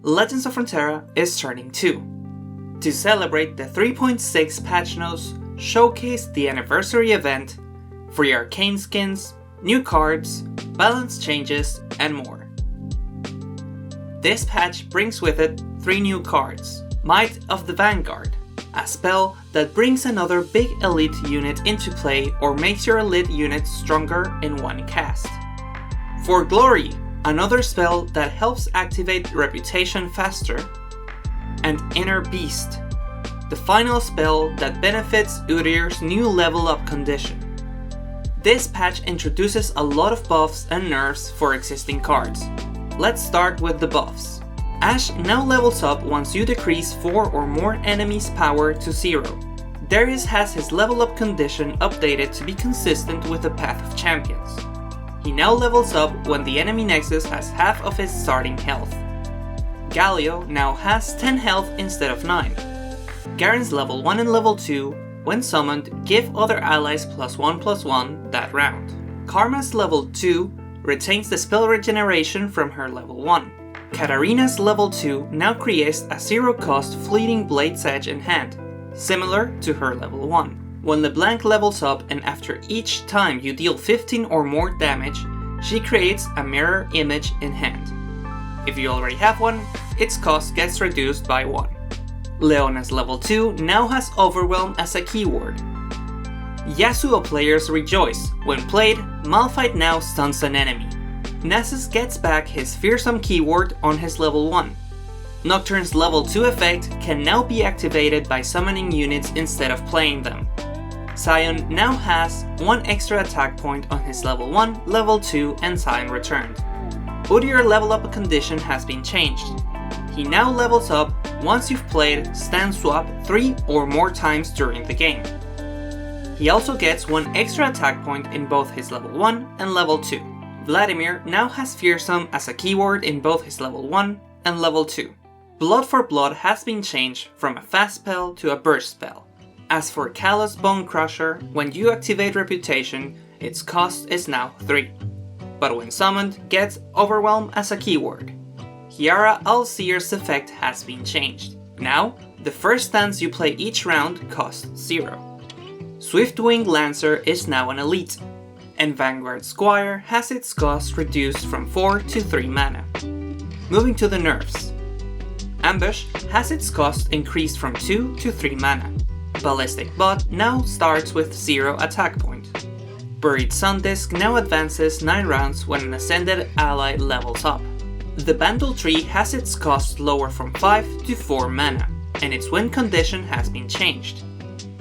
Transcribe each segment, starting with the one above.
Legends of Runeterra is turning 2. To celebrate the 3.6 patch notes, showcase the anniversary event, free Arcane skins, new cards, balance changes, and more. This patch brings with it 3 new cards. Might of the Vanguard, a spell that brings another big elite unit into play or makes your elite unit stronger in one cast. For Glory, another spell that helps activate Reputation faster. And Inner Beast, the final spell that benefits Udyr's new level up condition. This patch introduces a lot of buffs and nerfs for existing cards. Let's start with the buffs. Ashe now levels up once you decrease 4 or more enemies' power to 0. Darius has his level up condition updated to be consistent with the Path of Champions. He now levels up when the enemy nexus has half of his starting health. Galio now has 10 health instead of 9. Garen's level 1 and level 2, when summoned, give other allies +1/+1 that round. Karma's level 2 retains the spell regeneration from her level 1. Katarina's level 2 now creates a 0-cost fleeting Blade's Edge in hand, similar to her level 1. When LeBlanc levels up and after each time you deal 15 or more damage, she creates a mirror image in hand. If you already have one, its cost gets reduced by 1. Leona's level 2 now has Overwhelm as a keyword. Yasuo players rejoice. When played, Malphite now stuns an enemy. Nasus gets back his Fearsome keyword on his level 1. Nocturne's level 2 effect can now be activated by summoning units instead of playing them. Sion now has 1 extra attack point on his level 1, level 2, and Sion returned. Udyr level up condition has been changed. He now levels up once you've played Stand Swap 3 or more times during the game. He also gets 1 extra attack point in both his level 1 and level 2. Vladimir now has Fearsome as a keyword in both his level 1 and level 2. Blood for Blood has been changed from a fast spell to a burst spell. As for Callous Bone Crusher, when you activate Reputation, its cost is now 3. But when summoned, gets Overwhelm as a keyword. Kiara Alseer's effect has been changed. Now, the first stance you play each round costs 0. Swiftwing Lancer is now an elite, and Vanguard Squire has its cost reduced from 4 to 3 mana. Moving to the nerfs. Ambush has its cost increased from 2 to 3 mana. Ballistic Bot now starts with 0 attack point. Buried Sun Disk now advances 9 rounds when an ascended ally levels up. The Bandle Tree has its cost lower from 5 to 4 mana, and its win condition has been changed.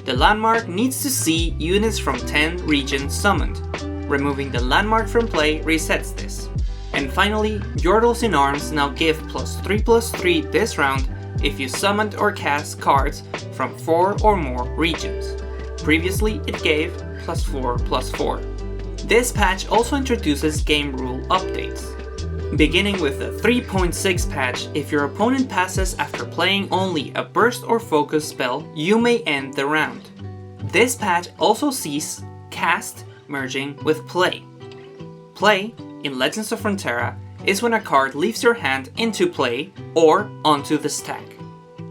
The Landmark needs to see units from 10 regions summoned. Removing the Landmark from play resets this. And finally, Yordles in Arms now give +3/+3 this round if you summoned or cast cards from 4 or more regions. Previously it gave +4/+4. This patch also introduces game rule updates. Beginning with the 3.6 patch, if your opponent passes after playing only a burst or focus spell, you may end the round. This patch also sees cast merging with play. Play, in Legends of Runeterra, is when a card leaves your hand into play or onto the stack.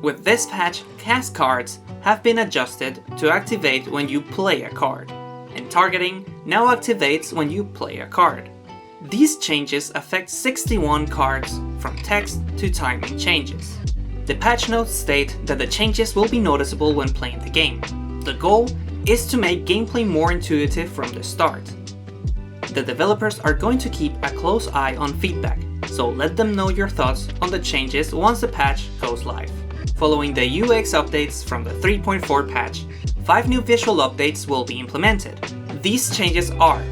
With this patch, cast cards have been adjusted to activate when you play a card, and targeting now activates when you play a card. These changes affect 61 cards, from text to timing changes. The patch notes state that the changes will be noticeable when playing the game. The goal is to make gameplay more intuitive from the start. The developers are going to keep a close eye on feedback, so let them know your thoughts on the changes once the patch goes live. Following the UX updates from the 3.4 patch, 5 new visual updates will be implemented. These changes are: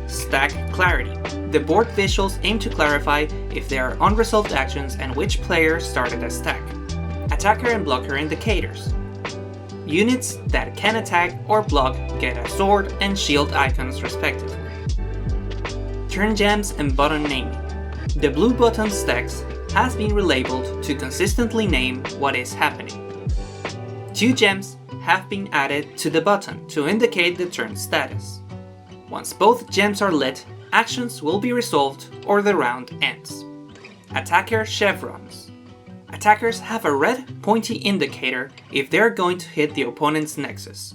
Stack Clarity. The board visuals aim to clarify if there are unresolved actions and which player started a stack. Attacker and blocker indicators. Units that can attack or block get a sword and shield icons respectively. Turn gems and button naming. The blue button stacks has been relabeled to consistently name what is happening. 2 gems have been added to the button to indicate the turn status. Once both gems are lit, actions will be resolved or the round ends. Attacker chevrons. Attackers have a red pointy indicator if they're going to hit the opponent's nexus.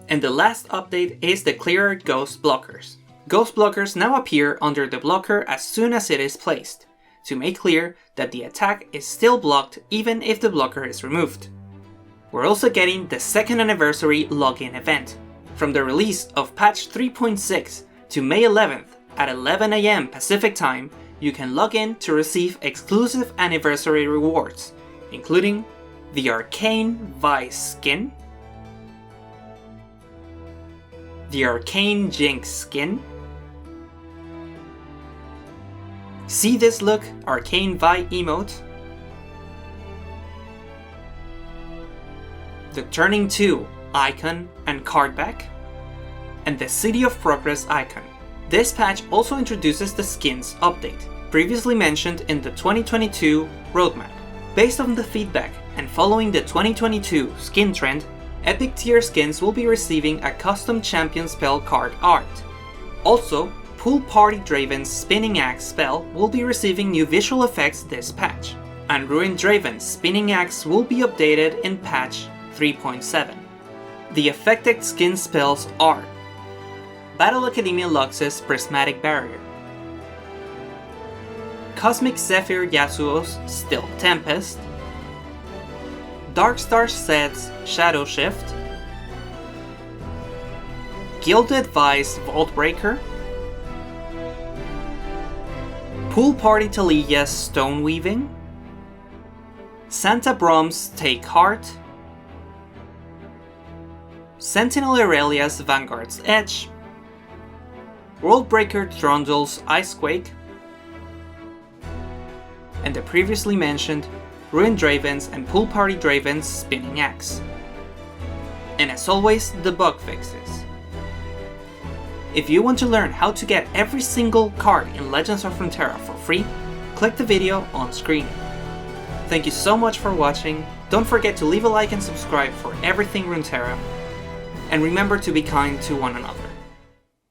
And the last update is the clearer ghost blockers. Ghost blockers now appear under the blocker as soon as it is placed, to make clear that the attack is still blocked even if the blocker is removed. We're also getting the 2nd anniversary login event. From the release of patch 3.6 to May 11th at 11 AM Pacific time, you can log in to receive exclusive anniversary rewards, including the Arcane Vice skin, the Arcane Jinx skin, See This Look Arcane Vi emote, the Turning 2 icon and card back, and the City of Progress icon. This patch also introduces the skins update, previously mentioned in the 2022 roadmap. Based on the feedback and following the 2022 skin trend, Epic tier skins will be receiving a custom champion spell card art. Also, Pool Party Draven's Spinning Axe spell will be receiving new visual effects this patch, and Ruined Draven's Spinning Axe will be updated in patch 3.7. The affected skin spells are Battle Academia Lux's Prismatic Barrier, Cosmic Zephyr Yasuo's Still Tempest, Darkstar Zed's Shadow Shift, Gilded Vice Vault Breaker, Pool Party Talia's Stone Weaving, Santa Brom's Take Heart, Sentinel Aurelia's Vanguard's Edge, Worldbreaker Trundle's Icequake, and the previously mentioned Ruined Draven's and Pool Party Draven's Spinning Axe. And as always, the Bugfixes. If you want to learn how to get every single card in Legends of Runeterra for free, click the video on screen. Thank you so much for watching, don't forget to leave a like and subscribe for everything Runeterra, and remember to be kind to one another.